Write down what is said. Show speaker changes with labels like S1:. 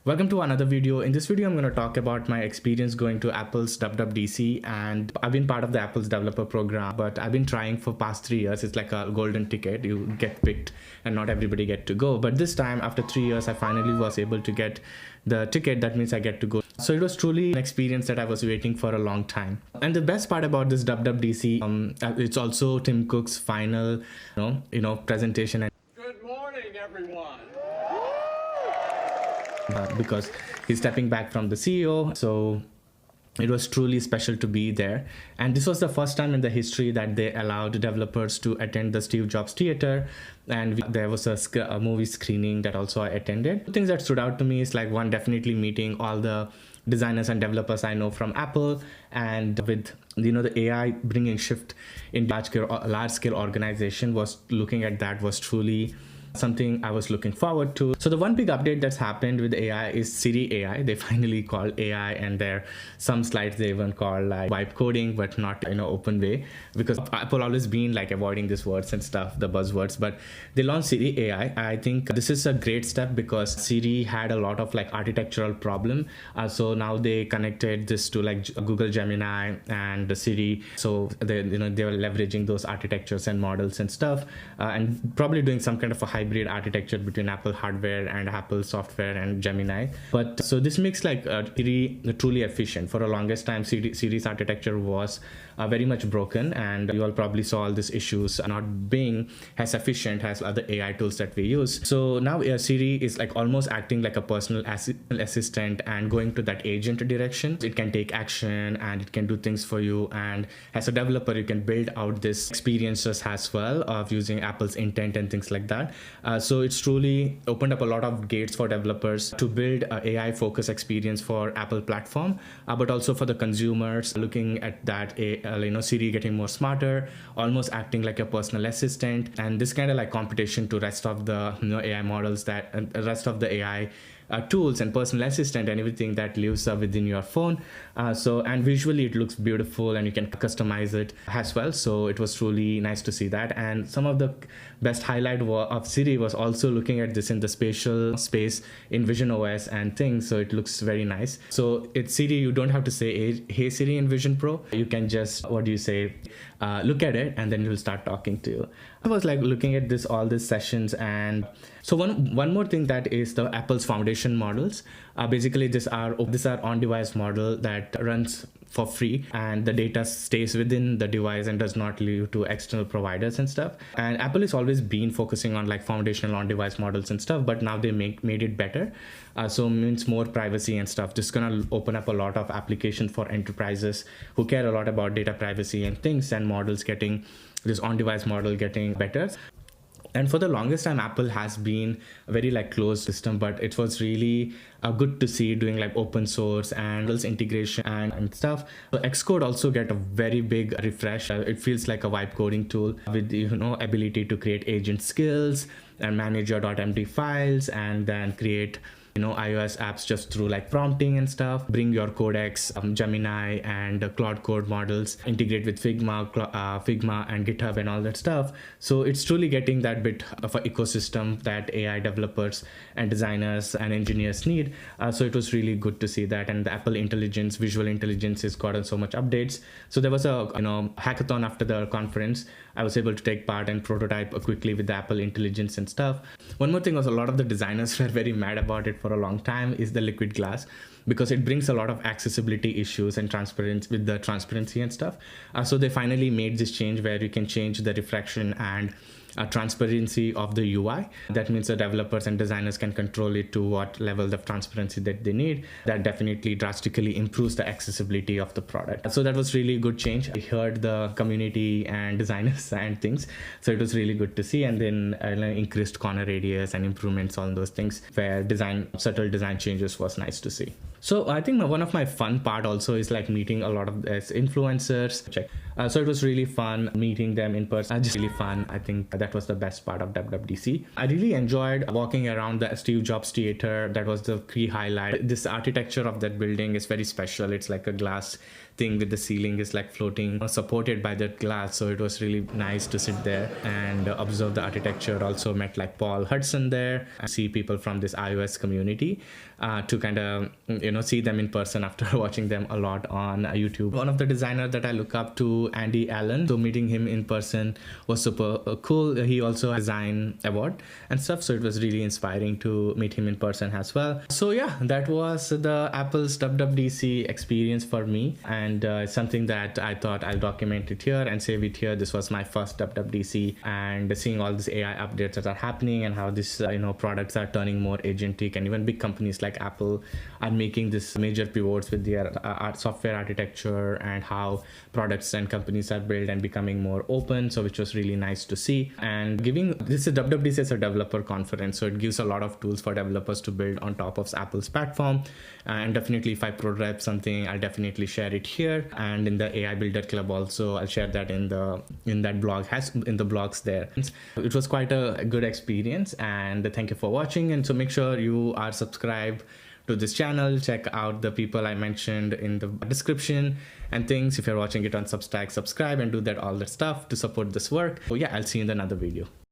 S1: Welcome to another video. In this video, I'm going to talk about my experience going to Apple's WWDC, and I've been part of the Apple's developer program, but I've been trying for past 3 years. It's like a golden ticket. You get picked and not everybody get to go. But this time, after 3 years, I finally was able to get the ticket. That means I get to go. So it was truly an experience that I was waiting for a long time. And the best part about this WWDC, it's also Tim Cook's final, presentation.
S2: Good morning, everyone.
S1: Because he's stepping back from the CEO. So it was truly special to be there. And this was the first time in the history that they allowed developers to attend the Steve Jobs Theater. And there was a movie screening that also I attended. The things that stood out to me is like one, definitely meeting all the designers and developers I know from Apple, and with the AI bringing shift in large scale organization, was looking at that was truly something I was looking forward to. So the one big update that's happened with AI is Siri AI. They finally called AI, and there some slides they even call like vibe coding, but not open way, because Apple always been like avoiding these words and stuff, the buzzwords. But they launched Siri AI. I think this is a great step because Siri had a lot of like architectural problem. So now they connected this to like Google Gemini and the Siri. So they were leveraging those architectures and models and stuff, and probably doing some kind of a hybrid architecture between Apple hardware and Apple software and Gemini. But so this makes like Siri truly efficient. For the longest time, Siri's architecture was very much broken, and you all probably saw all these issues not being as efficient as other AI tools that we use. So now Siri is like almost acting like a personal assistant and going to that agent direction. It can take action and it can do things for you, and as a developer you can build out this experiences as well of using Apple's intent and things like that. So it's truly opened up a lot of gates for developers to build an AI focused experience for Apple platform, but also for the consumers looking at that Siri getting more smarter, almost acting like a personal assistant, and this kind of like competition to rest of the AI models that and the rest of the AI tools and personal assistant and everything that lives within your phone. And visually it looks beautiful, and you can customize it as well. So it was truly nice to see that. And some of the best highlight of Siri was also looking at this in the spatial space in Vision OS and things. So it looks very nice. So it's Siri, you don't have to say hey Siri in Vision Pro. You can just look at it, and then it will start talking to you. I was like looking at all these sessions, and so one more thing that is the Apple's foundation models. Basically, these are on-device model that runs for free, and the data stays within the device and does not leave to external providers and stuff. And Apple has always been focusing on like foundational on-device models and stuff, but now they made it better. So means more privacy and stuff. This is gonna open up a lot of applications for enterprises who care a lot about data privacy and things, and models getting this on-device model getting better. And for the longest time, Apple has been a very like closed system, but it was really good to see doing like open source and integration and stuff. So Xcode also get a very big refresh. It feels like a vibe coding tool with ability to create agent skills and manage your .md files, and then create iOS apps just through like prompting and stuff. Bring your Codex, Gemini and Claude Code models, integrate with Figma and GitHub and all that stuff. So it's truly getting that bit of an ecosystem that AI developers and designers and engineers need. So it was really good to see that. And the Apple Intelligence, visual intelligence has gotten so much updates. So there was a hackathon after the conference. I was able to take part and prototype quickly with the Apple Intelligence and stuff. One more thing was a lot of the designers were very mad about it for a long time is the liquid glass, because it brings a lot of accessibility issues and transparency and stuff. So they finally made this change where you can change the refraction and transparency of the UI. That means the developers and designers can control it to what level of transparency that they need. That definitely drastically improves the accessibility of the product. So that was really a good change. I heard the community and designers and things. So it was really good to see. And then increased corner radius and improvements on those things where subtle design changes was nice to see. So I think one of my fun part also is like meeting a lot of influencers. So it was really fun meeting them in person. Just really fun. I think that was the best part of WWDC. I really enjoyed walking around the Steve Jobs Theater. That was the key highlight. This architecture of that building is very special. It's like a glass thing with the ceiling is like floating, supported by that glass. So it was really nice to sit there and observe the architecture. Also met like Paul Hudson there, and see people from this iOS community to kind of see them in person after watching them a lot on YouTube. One of the designers that I look up to, Andy Allen, so meeting him in person was super cool. He also has design award and stuff, so it was really inspiring to meet him in person as well. So yeah, that was the Apple's WWDC experience for me, and something that I thought I'll document it here and save it here. This was my first WWDC, and seeing all these AI updates that are happening and how these products are turning more agentic, and even big companies like Apple are making this major pivots with their software architecture and how products and companies are built and becoming more open. So which was really nice to see. And this is WWDC is a developer conference, so it gives a lot of tools for developers to build on top of Apple's platform. And definitely if I prototype something, I'll definitely share it here, and in the AI Builder Club also I'll share that in that blog, in the blogs there. It was quite a good experience, and thank you for watching. And so make sure you are subscribed to this channel. Check out the people I mentioned in the description and things. If you're watching it on Substack, subscribe and do all that stuff to support this work. So yeah, I'll see you in another video.